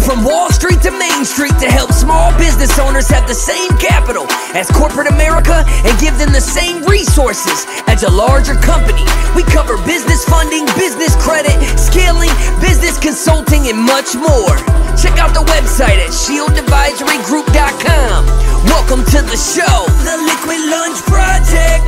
From Wall Street to Main Street to help small business owners have the same capital as corporate America and give them the same resources as a larger company. We cover business funding, business credit, scaling, business consulting, and much more. Check out the website at shieldadvisorygroup.com. Welcome to the show, The Liquid Lunch Project.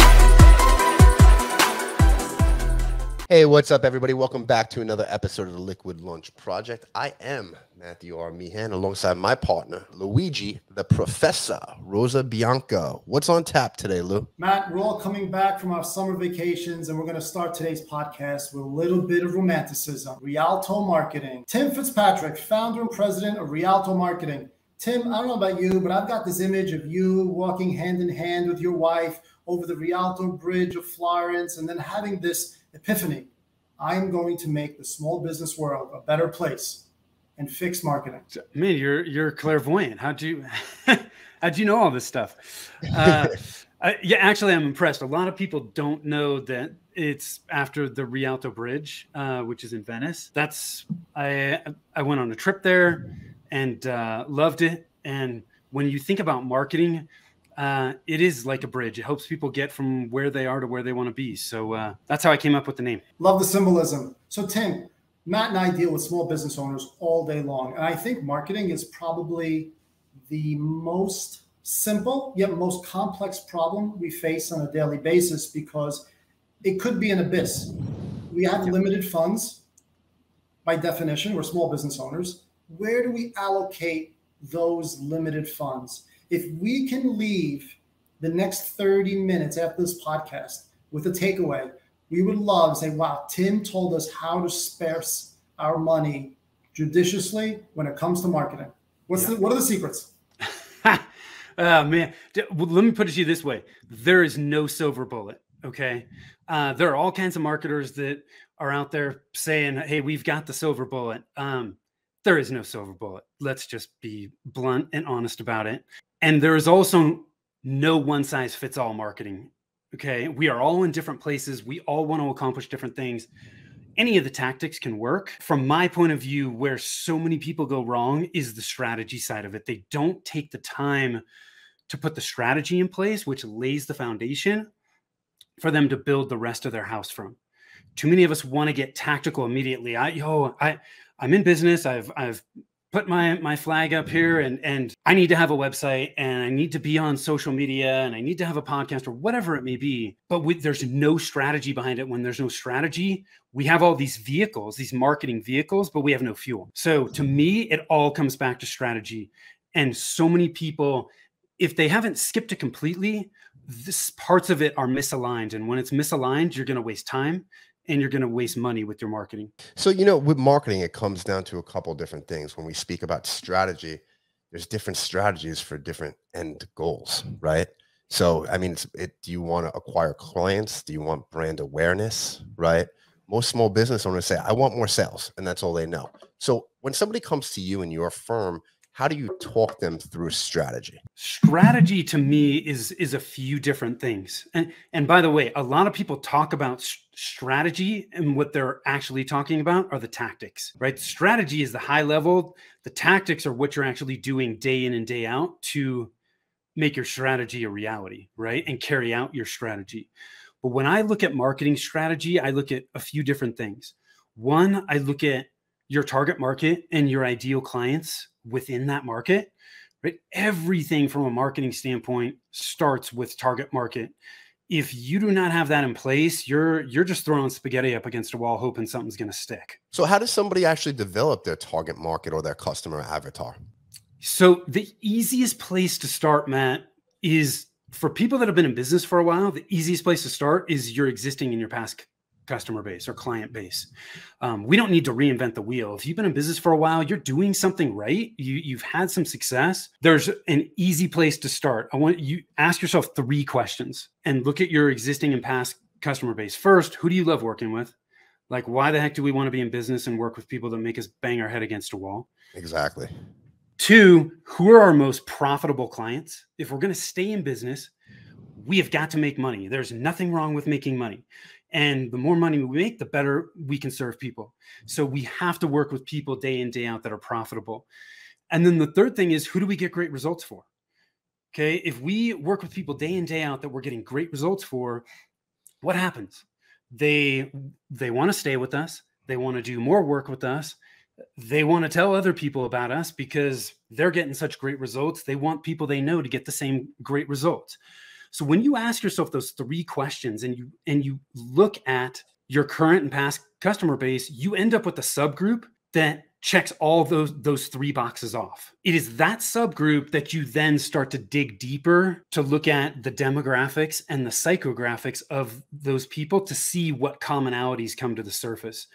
Hey, what's up, everybody? Welcome back to another episode of the Liquid Lunch Project. I am Matthew R. Meehan, alongside my partner, Luigi, the Professor, Rosa Bianca. What's on tap today, Lou? Matt, we're all coming back from our summer vacations, and we're going to start today's podcast with a little bit of romanticism. Rialto Marketing. Tim Fitzpatrick, founder and president of Rialto Marketing. Tim, I don't know about you, but I've got this image of you walking hand in hand with your wife over the Rialto Bridge of Florence, and then having this epiphany. I'm going to make the small business world a better place and fix marketing. Man, you're clairvoyant. How'd you know all this stuff? Yeah, actually, I'm impressed. A lot of people don't know that it's after the Rialto Bridge, which is in Venice. I went on a trip there and loved it. And when you think about marketing, it is like a bridge. It helps people get from where they are to where they want to be. So that's how I came up with the name. Love the symbolism. So Tim, Matt and I deal with small business owners all day long. And I think marketing is probably the most simple yet most complex problem we face on a daily basis, because it could be an abyss. We have limited funds. By definition, we're small business owners. Where do we allocate those limited funds? If we can leave the next 30 minutes after this podcast with a takeaway, we would love to say, wow, Tim told us how to spare our money judiciously when it comes to marketing. What are the secrets? Man, let me put it to you this way. There is no silver bullet, okay? There are all kinds of marketers that are out there saying, hey, we've got the silver bullet. There is no silver bullet. Let's just be blunt and honest about it. And there is also no one-size-fits-all marketing, okay? We are all in different places. We all want to accomplish different things. Any of the tactics can work. From my point of view, where so many people go wrong is the strategy side of it. They don't take the time to put the strategy in place, which lays the foundation for them to build the rest of their house from. Too many of us want to get tactical immediately. I'm in business. I've put my flag up here and I need to have a website and I need to be on social media and I need to have a podcast or whatever it may be. But there's no strategy behind it. When there's no strategy, we have all these vehicles, these marketing vehicles, but we have no fuel. So to me, it all comes back to strategy. And so many people, if they haven't skipped it completely, parts of it are misaligned. And when it's misaligned, you're going to waste time and you're going to waste money with your marketing. So, with marketing, it comes down to a couple different things. When we speak about strategy, there's different strategies for different end goals, right? So, I mean, do you want to acquire clients? Do you want brand awareness, right? Most small business owners say, I want more sales, and that's all they know. So when somebody comes to you in your firm, how do you talk them through strategy? Strategy to me is a few different things. And by the way, a lot of people talk about strategy, and what they're actually talking about are the tactics, right? Strategy is the high level. The tactics are what you're actually doing day in and day out to make your strategy a reality, right? And carry out your strategy. But when I look at marketing strategy, I look at a few different things. One, I look at your target market and your ideal clients within that market, right? Everything from a marketing standpoint starts with target market. If you do not have that in place, you're just throwing spaghetti up against a wall, hoping something's going to stick. So how does somebody actually develop their target market or their customer avatar? So the easiest place to start, Matt, is for people that have been in business for a while, the easiest place to start is your existing and your past customer base or client base. We don't need to reinvent the wheel. If you've been in business for a while, you're doing something right. You've had some success. There's an easy place to start. I want you ask yourself 3 questions and look at your existing and past customer base. First, who do you love working with? Like, why the heck do we want to be in business and work with people that make us bang our head against a wall? Exactly. 2, who are our most profitable clients? If we're going to stay in business, we have got to make money. There's nothing wrong with making money. And the more money we make, the better we can serve people. So we have to work with people day in, day out that are profitable. And then the third thing is, who do we get great results for? Okay. If we work with people day in, day out that we're getting great results for, what happens? They want to stay with us. They want to do more work with us. They want to tell other people about us because they're getting such great results. They want people they know to get the same great results. So when you ask yourself those 3 questions and you look at your current and past customer base, you end up with a subgroup that checks all those 3 boxes off. It is that subgroup that you then start to dig deeper to look at the demographics and the psychographics of those people to see what commonalities come to the surface.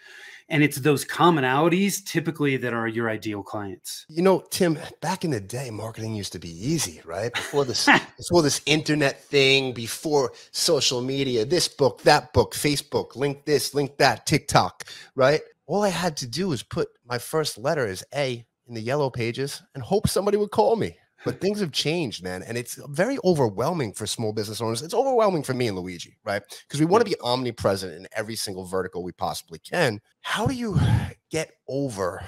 And it's those commonalities typically that are your ideal clients. You know, Tim, back in the day, marketing used to be easy, right? Before this internet thing, before social media, this book, that book, Facebook, link this, link that, TikTok, right? All I had to do was put my first letter as A in the yellow pages and hope somebody would call me. But things have changed, man. And it's very overwhelming for small business owners. It's overwhelming for me and Luigi, right? Because we want to be omnipresent in every single vertical we possibly can. How do you get over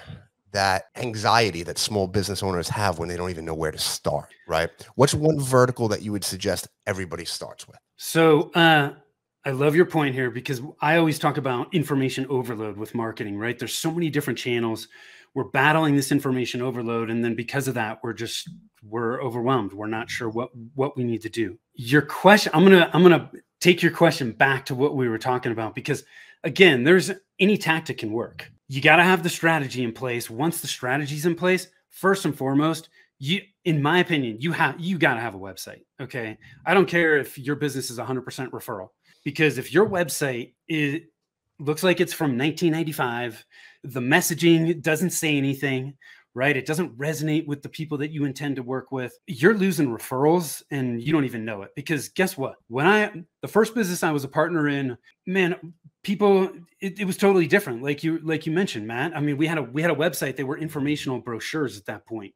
that anxiety that small business owners have when they don't even know where to start, right? What's one vertical that you would suggest everybody starts with? So I love your point here, because I always talk about information overload with marketing, right? There's so many different channels. We're battling this information overload. And then because of that, we're overwhelmed. We're not sure what we need to do. Your question, I'm going to take your question back to what we were talking about, because again, any tactic can work. You got to have the strategy in place. Once the strategy's in place, first and foremost, in my opinion, you got to have a website. Okay. I don't care if your business is 100% referral, because if your website looks like it's from 1995, the messaging doesn't say anything, right? It doesn't resonate with the people that you intend to work with. You're losing referrals and you don't even know it. Because guess what? The first business I was a partner in, man, people, it was totally different. Like you mentioned, Matt. I mean, we had a website. They were informational brochures at that point.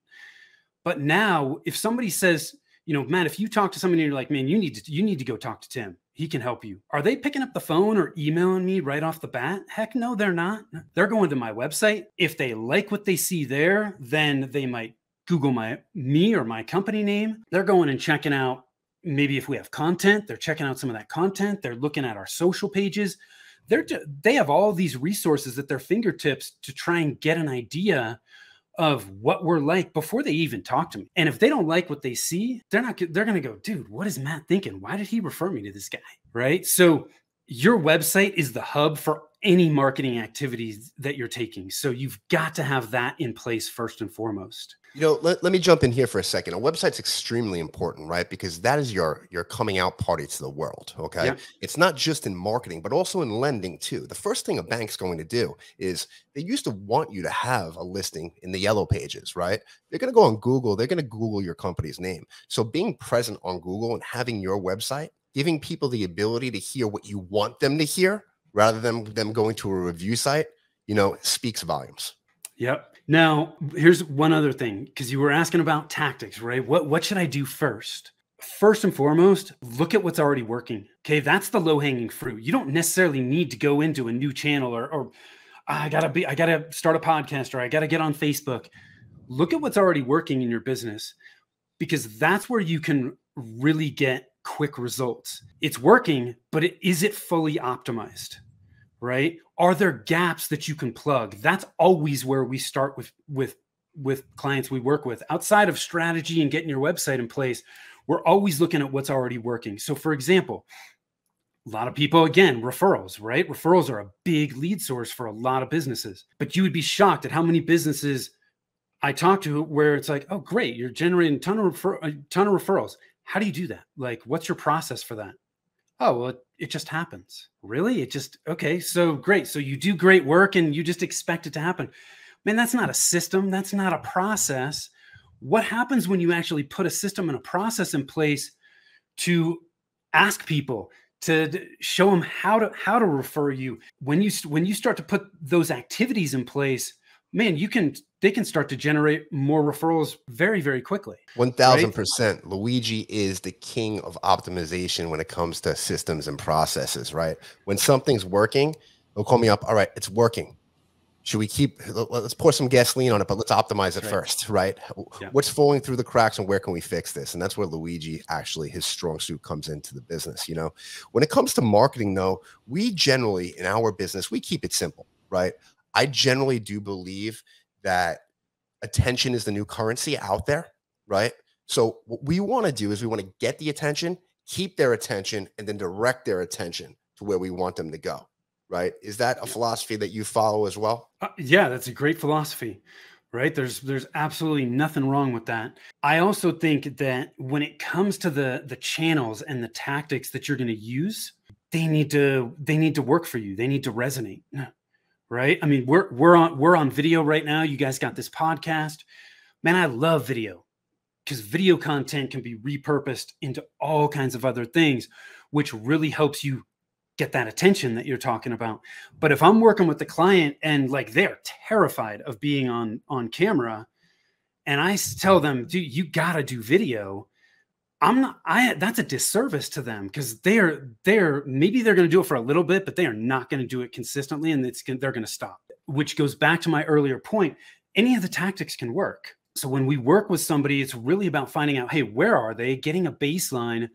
But now if somebody says, Matt, if you talk to somebody and you're like, man, you need to go talk to Tim. He can help you. Are they picking up the phone or emailing me right off the bat? Heck no, they're not. They're going to my website. If they like what they see there, then they might Google me or my company name. They're going and checking out, maybe if we have content, they're checking out some of that content. They're looking at our social pages. They have all these resources at their fingertips to try and get an idea of what we're like before they even talk to me. And if they don't like what they see, they're going to go, dude, what is Matt thinking? Why did he refer me to this guy? Right? So your website is the hub for any marketing activities that you're taking. So you've got to have that in place first and foremost. Let me jump in here for a second. A website's extremely important, right? Because that is your coming out party to the world, okay? Yeah. It's not just in marketing, but also in lending too. The first thing a bank's going to do is they used to want you to have a listing in the yellow pages, right? They're going to go on Google. They're going to Google your company's name. So being present on Google and having your website, giving people the ability to hear what you want them to hear rather than them going to a review site, speaks volumes. Yep. Now, here's one other thing, because you were asking about tactics, right? What should I do first? First and foremost, look at what's already working. Okay, that's the low-hanging fruit. You don't necessarily need to go into a new channel or I gotta start a podcast, or I gotta get on Facebook. Look at what's already working in your business, because that's where you can really get quick results. It's working, but is it fully optimized? Right? Are there gaps that you can plug? That's always where we start with clients we work with. Outside of strategy and getting your website in place, we're always looking at what's already working. So for example, a lot of people, again, referrals, right? Referrals are a big lead source for a lot of businesses, but you would be shocked at how many businesses I talk to where it's like, oh, great, you're generating a ton of referrals. How do you do that? Like, what's your process for that? Oh, well, it just happens. Really? Okay, so great. So you do great work and you just expect it to happen. Man, that's not a system. That's not a process. What happens when you actually put a system and a process in place to ask people, to show them how to refer you? When you start to put those activities in place, man, you can they can start to generate more referrals very, very quickly. 1000%. Luigi is the king of optimization when it comes to systems and processes, right? When something's working, they'll call me up. All right, it's working. Should we let's pour some gasoline on it, but let's optimize it first, right? Yeah. What's falling through the cracks and where can we fix this? And that's where Luigi actually, his strong suit comes into the business. You know, when it comes to marketing though, we generally in our business, we keep it simple, right? I generally do believe that attention is the new currency out there, right? So what we want to do is we want to get the attention, keep their attention, and then direct their attention to where we want them to go. Right? Is that a philosophy that you follow as well? Yeah, that's a great philosophy, right? There's absolutely nothing wrong with that. I also think that when it comes to the channels and the tactics that you're going to use, they need to work for you. They need to resonate, right? I mean, we're on video right now. You guys got this podcast. Man, I love video because video content can be repurposed into all kinds of other things, which really helps you get that attention that you're talking about. But if I'm working with the client and like they're terrified of being on camera and I tell them, dude, you got to do video, that's a disservice to them because maybe they're going to do it for a little bit, but they are not going to do it consistently and they're going to stop, which goes back to my earlier point. Any of the tactics can work. So when we work with somebody, it's really about finding out, hey, where are they? Getting a baseline.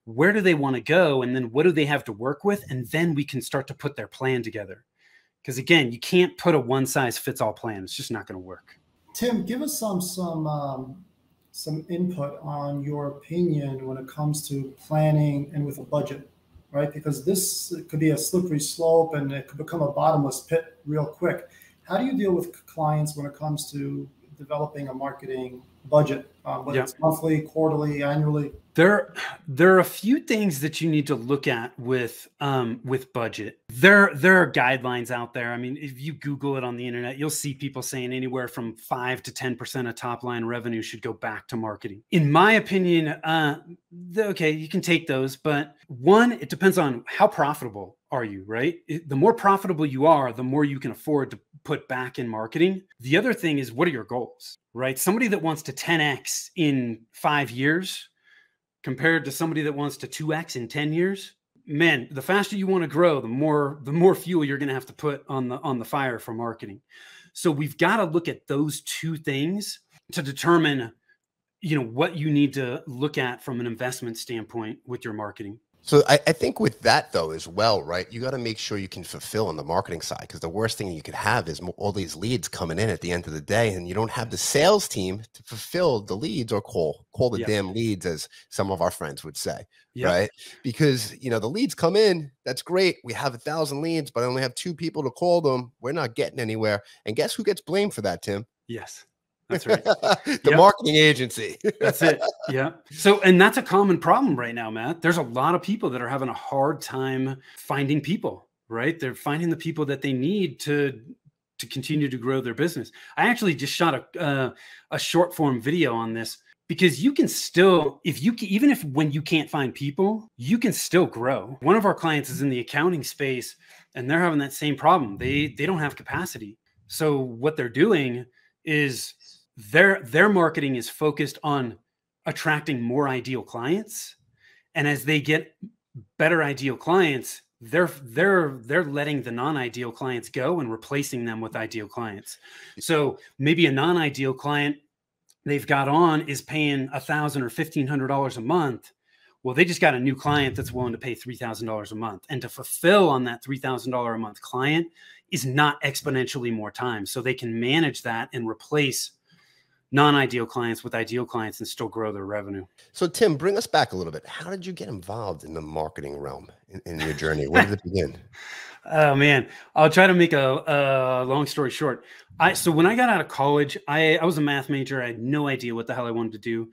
Where do they want to go? And then what do they have to work with? And then we can start to put their plan together. Because again, you can't put a one size fits all plan. It's just not going to work. Tim, give us some input on your opinion when it comes to planning and with a budget, right? Because this could be a slippery slope and it could become a bottomless pit real quick. How do you deal with clients when it comes to developing a marketing budget, whether it's monthly, quarterly, annually? There are a few things that you need to look at with budget. There are guidelines out there. I mean, if you Google it on the internet, you'll see people saying anywhere from 5 to 10% of top line revenue should go back to marketing. In my opinion, okay, you can take those, but one, it depends on how profitable are you, right? The more profitable you are, the more you can afford to put back in marketing. The other thing is, what are your goals, right? Somebody that wants to 10x in 5 years compared to somebody that wants to 2x in 10 years, man, the faster you want to grow, the more fuel you're going to have to put on the fire for marketing. So we've got to look at those two things to determine, what you need to look at from an investment standpoint with your marketing. So I think with that though as well, right? You got to make sure you can fulfill on the marketing side, because the worst thing you could have is all these leads coming in at the end of the day, and you don't have the sales team to fulfill the leads or call the damn leads, as some of our friends would say, right? Because the leads come in, that's great. We have 1,000 leads, but I only have 2 people to call them. We're not getting anywhere. And guess who gets blamed for that, Tim? Yes. That's right. The marketing agency. That's it. Yeah. So, and that's a common problem right now, Matt. There's a lot of people that are having a hard time finding people, right? They're finding the people that they need to continue to grow their business. I actually just shot a short form video on this, because you can still, even if when you can't find people, you can still grow. One of our clients is in the accounting space and they're having that same problem. They don't have capacity. So what they're doing is their marketing is focused on attracting more ideal clients. And as they get better ideal clients, they're letting the non-ideal clients go and replacing them with ideal clients. So maybe a non-ideal client they've got on is paying $1,000 or $1,500 a month. Well, they just got a new client that's willing to pay $3,000 a month. And to fulfill on that $3,000 a month client is not exponentially more time. So they can manage that and replace non-ideal clients with ideal clients and still grow their revenue. So Tim, bring us back a little bit. How did you get involved in the marketing realm in your journey? Where did it begin? Oh man, I'll try to make a long story short. So when I got out of college, I was a math major. I had no idea what the hell I wanted to do.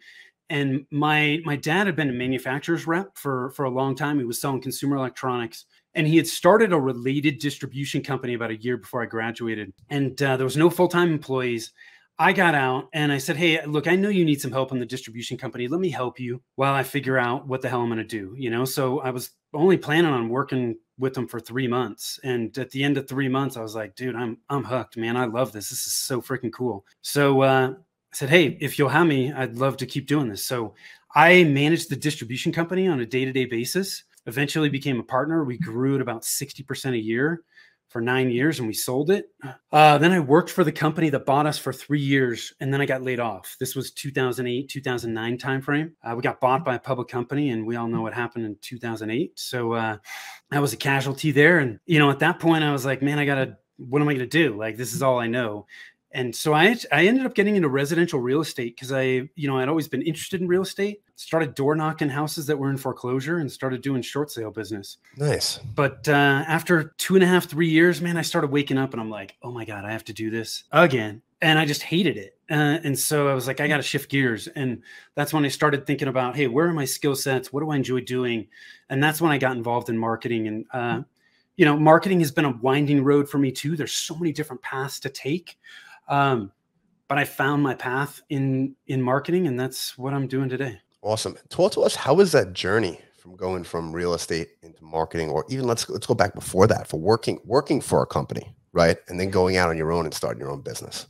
And my dad had been a manufacturer's rep for a long time. He was selling consumer electronics. And he had started a related distribution company about a year before I graduated. And there was no full-time employees. I got out and I said, hey, look, I know you need some help in the distribution company. Let me help you while I figure out what the hell I'm going to do. You know, so I was only planning on working with them for 3 months. And at the end of 3 months, I was like, dude, I'm hooked, man. I love this. This is so freaking cool. So I said, hey, if you'll have me, I'd love to keep doing this. So I managed the distribution company on a day-to-day basis, eventually became a partner. We grew at about 60% a year for 9 years and we sold it. Then I worked for the company that bought us for 3 years and then I got laid off. This was 2008, 2009 timeframe. We got bought by a public company and we all know what happened in 2008. So I was a casualty there. And, you know, at that point I was like, man, what am I going to do? Like, this is all I know. And so I ended up getting into residential real estate because I'd always been interested in real estate, started door knocking houses that were in foreclosure and started doing short sale business. Nice. But after 2.5, 3 years, man, I started waking up and I'm like, oh my God, I have to do this again. And I just hated it. And so I was like, I got to shift gears. And that's when I started thinking about, hey, where are my skill sets? What do I enjoy doing? And that's when I got involved in marketing. And, marketing has been a winding road for me too. There's so many different paths to take. But I found my path in marketing and that's what I'm doing today. Awesome. Talk to us. How was that journey from going from real estate into marketing, or even let's go back before that, for working for a company, right? And then going out on your own and starting your own business.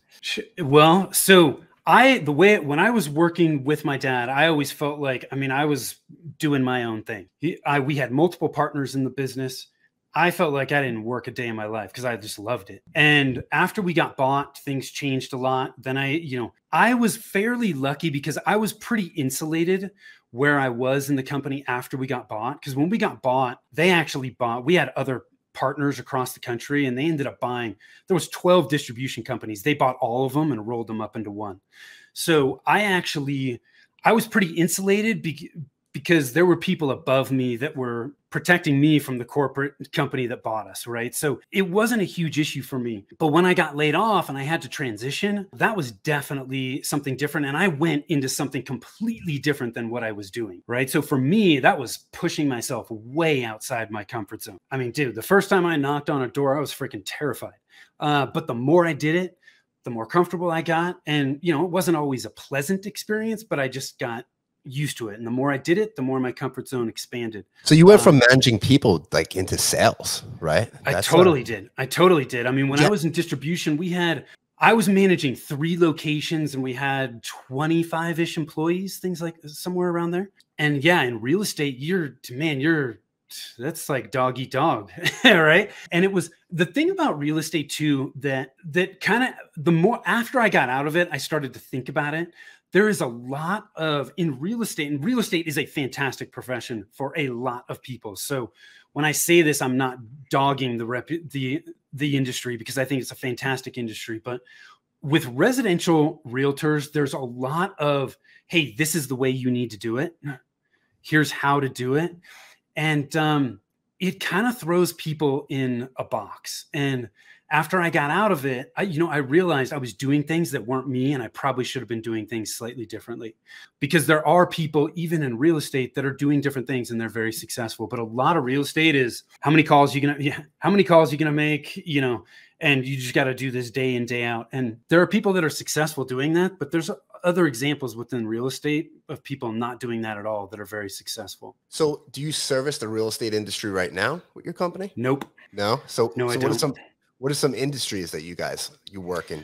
Well, so when I was working with my dad, I always felt like, I was doing my own thing. We had multiple partners in the business. I felt like I didn't work a day in my life because I just loved it. And after we got bought, things changed a lot. Then I was fairly lucky because I was pretty insulated where I was in the company after we got bought. Because when we got bought, we had other partners across the country and they ended up buying, there was 12 distribution companies. They bought all of them and rolled them up into one. So I was pretty insulated because there were people above me that were protecting me from the corporate company that bought us, right? So it wasn't a huge issue for me. But when I got laid off and I had to transition, that was definitely something different. And I went into something completely different than what I was doing, right? So for me, that was pushing myself way outside my comfort zone. Dude, the first time I knocked on a door, I was freaking terrified. But the more I did it, the more comfortable I got. And, it wasn't always a pleasant experience, but I just got used to it. And the more I did it, the more my comfort zone expanded. So you went from managing people like into sales, right? I totally did. When I was in distribution, I was managing 3 locations and we had 25-ish employees, things like somewhere around there. And yeah, in real estate, that's like dog eat dog, right? And it was the thing about real estate too, that kind of the more after I got out of it, I started to think about it. There is a lot in real estate, and real estate is a fantastic profession for a lot of people. So when I say this, I'm not dogging the industry because I think it's a fantastic industry. But with residential realtors, there's a lot of, hey, this is the way you need to do it. Here's how to do it. And it kind of throws people in a box. And after I got out of it, I realized I was doing things that weren't me, and I probably should have been doing things slightly differently, because there are people even in real estate that are doing different things and they're very successful. But a lot of real estate is how many calls you gonna make, and you just got to do this day in, day out. And there are people that are successful doing that, but there's other examples within real estate of people not doing that at all that are very successful. So do you service the real estate industry right now with your company? Nope. No. So I don't. What are some industries that you work in?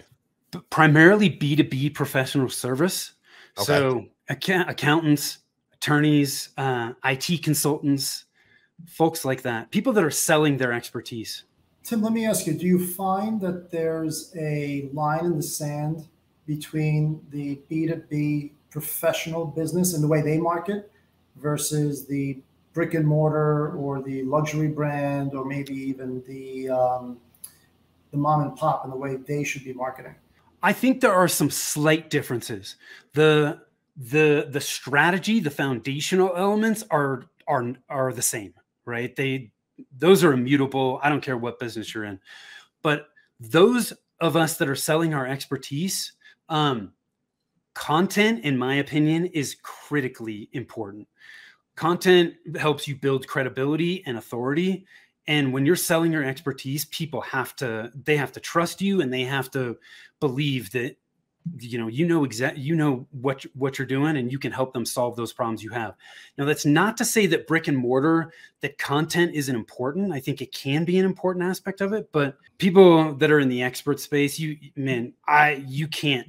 Primarily B2B professional service. Okay. So accountants, attorneys, IT consultants, folks like that, people that are selling their expertise. Tim, let me ask you, do you find that there's a line in the sand between the B2B professional business and the way they market versus the brick and mortar or the luxury brand, or maybe even the mom and pop and the way they should be marketing? I think there are some slight differences. The strategy, the foundational elements are the same, right? Those are immutable. I don't care what business you're in. But those of us that are selling our expertise, content, in my opinion, is critically important. Content helps you build credibility and authority. And when you're selling your expertise, people have to trust you, and they have to believe that you know what you're doing, and you can help them solve those problems you have. Now, that's not to say that brick and mortar, that content isn't important. I think it can be an important aspect of it, but people that are in the expert space, you can't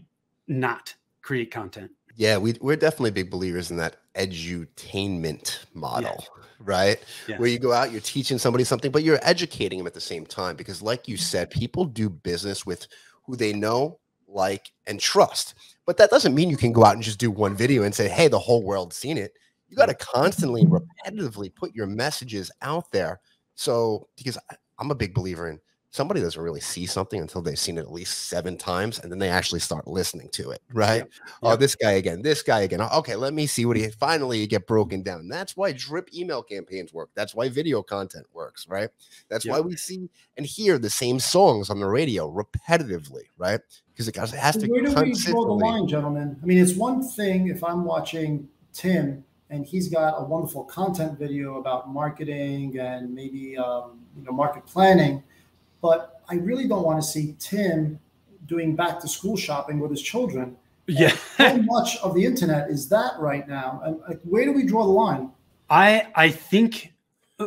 not create content. Yeah, we're definitely big believers in that edutainment model, right? Yes. Where you go out, you're teaching somebody something, but you're educating them at the same time. Because like you said, people do business with who they know, like, and trust. But that doesn't mean you can go out and just do one video and say, hey, the whole world's seen it. You got to constantly, repetitively put your messages out there. So, because I'm a big believer in, somebody doesn't really see something until they've seen it at least 7 times, and then they actually start listening to it, right? Yep. Oh, this guy again. Okay, let me see what he finally you get broken down. That's why drip email campaigns work. That's why video content works, right? That's why we see and hear the same songs on the radio repetitively, right? Because it has to. Where do we draw the line, gentlemen? I mean, it's one thing if I'm watching Tim and he's got a wonderful content video about marketing and maybe market planning. But I really don't want to see Tim doing back to school shopping with his children. Yeah. How much of the internet is that right now? And where do we draw the line? I think,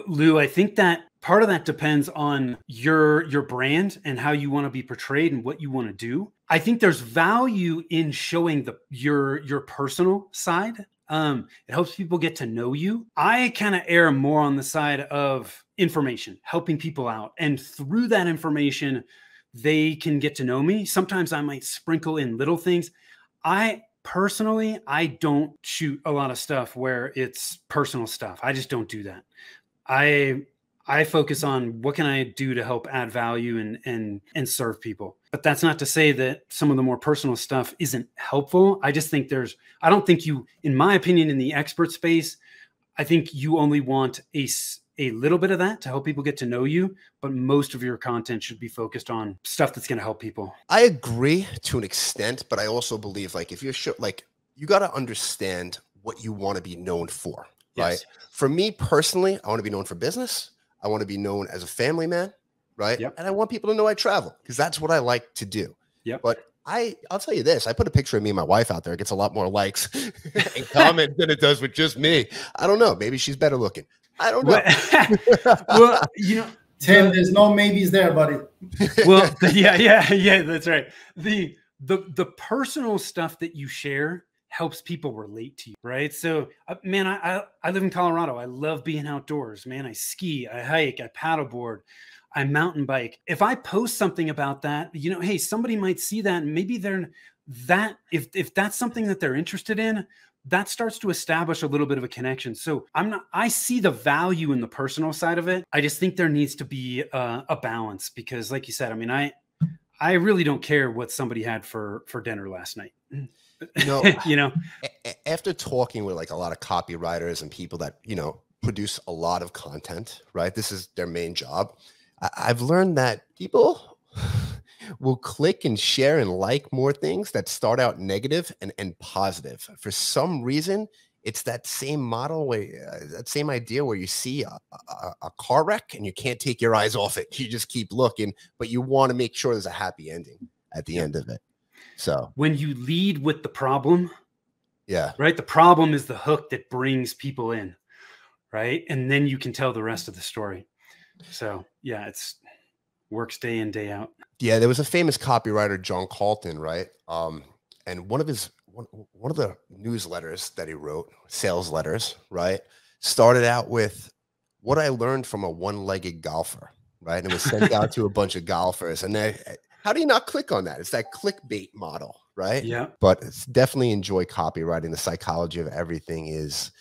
Lou, I think that part of that depends on your brand and how you want to be portrayed and what you want to do. I think there's value in showing your personal side. It helps people get to know you. I kind of err more on the side of information, helping people out. And through that information, they can get to know me. Sometimes I might sprinkle in little things. I don't shoot a lot of stuff where it's personal stuff. I just don't do that. I focus on what can I do to help add value and serve people. But that's not to say that some of the more personal stuff isn't helpful. I just think I don't think you, in my opinion, in the expert space, I think you only want a little bit of that to help people get to know you, but most of your content should be focused on stuff that's going to help people. I agree to an extent, but I also believe if you're you got to understand what you want to be known for, right? Yes. For me personally, I want to be known for business. I want to be known as a family man, right? Yep. And I want people to know I travel because that's what I like to do. Yep. But I'll tell you this, I put a picture of me and my wife out there. It gets a lot more likes and comments than it does with just me. I don't know. Maybe she's better looking. I don't know. Well, Tim, there's no maybes there, buddy. Well, yeah, that's right. The personal stuff that you share helps people relate to you, right? So, man, I live in Colorado. I love being outdoors, man. I ski, I hike, I paddleboard, I mountain bike. If I post something about that, hey, somebody might see that, and maybe if that's something that they're interested in, that starts to establish a little bit of a connection. So I see the value in the personal side of it. I just think there needs to be a balance because, like you said, I mean, I really don't care what somebody had for dinner last night. After talking with a lot of copywriters and people that, produce a lot of content, right? This is their main job. I've learned that people will click and share and like more things that start out negative and positive. For some reason, it's that same model that same idea where you see a car wreck and you can't take your eyes off it. You just keep looking, but you want to make sure there's a happy ending at the end of it. So when you lead with the problem, right? The problem is the hook that brings people in, right? And then you can tell the rest of the story. So it's works day in, day out. Yeah, there was a famous copywriter, John Calton, right? And one of the newsletters that he wrote, sales letters, right, started out with what I learned from a one-legged golfer, right? And it was sent out to a bunch of golfers. And how do you not click on that? It's that clickbait model, right? Yeah. But it's definitely enjoy copywriting. The psychology of everything is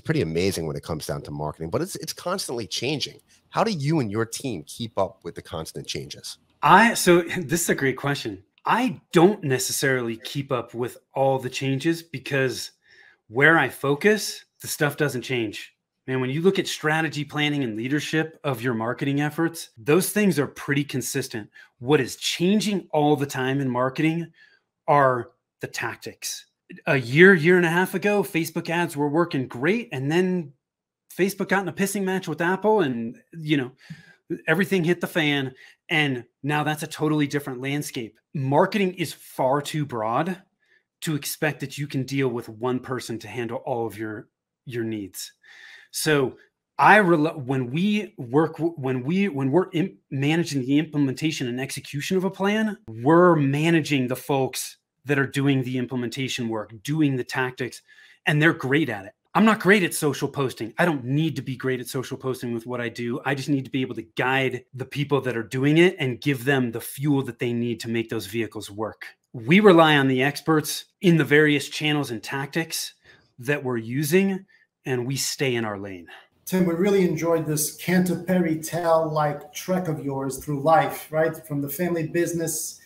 pretty amazing when it comes down to marketing, but it's constantly changing. How do you and your team keep up with the constant changes? So this is a great question. I don't necessarily keep up with all the changes because where I focus, the stuff doesn't change. Man, when you look at strategy planning and leadership of your marketing efforts, those things are pretty consistent. What is changing all the time in marketing are the tactics. A year and a half ago, Facebook ads were working great. And then Facebook got in a pissing match with Apple and, everything hit the fan. And now that's a totally different landscape. Marketing is far too broad to expect that you can deal with one person to handle all of your needs. So when we're managing the implementation and execution of a plan, we're managing the folks that are doing the implementation work, doing the tactics, and they're great at it. I'm not great at social posting. I don't need to be great at social posting with what I do. I just need to be able to guide the people that are doing it and give them the fuel that they need to make those vehicles work. We rely on the experts in the various channels and tactics that we're using, and we stay in our lane. Tim, we really enjoyed this Canterbury Tale-like trek of yours through life, right? From the family business,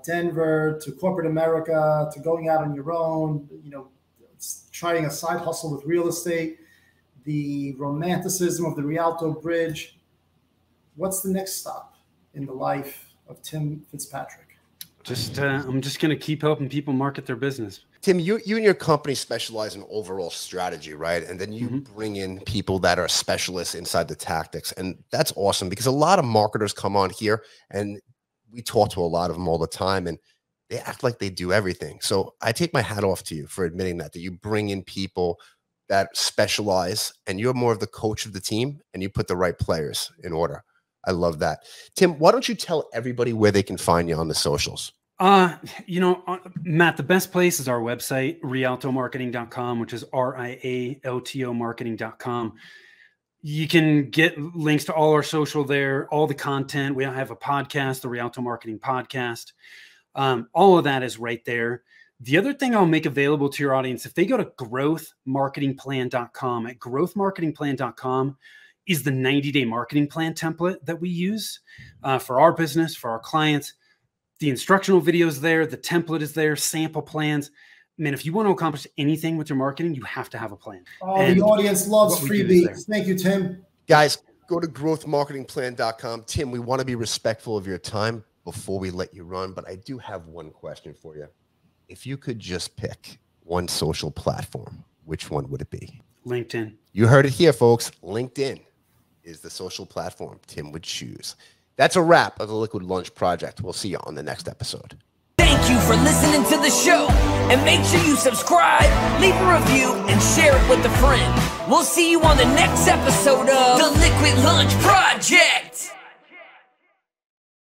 Denver, to corporate America, to going out on your own, trying a side hustle with real estate, the romanticism of the Rialto Bridge. What's the next stop in the life of Tim Fitzpatrick? I'm just going to keep helping people market their business. Tim, you and your company specialize in overall strategy, right? And then you bring in people that are specialists inside the tactics. And that's awesome because a lot of marketers come on here and we talk to a lot of them all the time and they act like they do everything. So I take my hat off to you for admitting that you bring in people that specialize and you're more of the coach of the team and you put the right players in order. I love that. Tim, why don't you tell everybody where they can find you on the socials? Matt, the best place is our website, rialtomarketing.com, which is RIALTO marketing.com. You can get links to all our social there, all the content. We have a podcast, the Rialto Marketing Podcast. All of that is right there. The other thing I'll make available to your audience, if they go to growthmarketingplan.com, at growthmarketingplan.com is the 90-day marketing plan template that we use for our business, for our clients. The instructional videos there, the template is there, sample plans. Man, if you want to accomplish anything with your marketing, you have to have a plan. Oh, and the audience loves freebies. Thank you, Tim. Guys, go to growthmarketingplan.com. Tim, we want to be respectful of your time before we let you run, but I do have one question for you. If you could just pick one social platform, which one would it be? LinkedIn. You heard it here, folks. LinkedIn is the social platform Tim would choose. That's a wrap of the Liquid Lunch Project. We'll see you on the next episode. Thank you for listening to the show. And make sure you subscribe, leave a review, and share it with a friend. We'll see you on the next episode of the Liquid Lunch Project.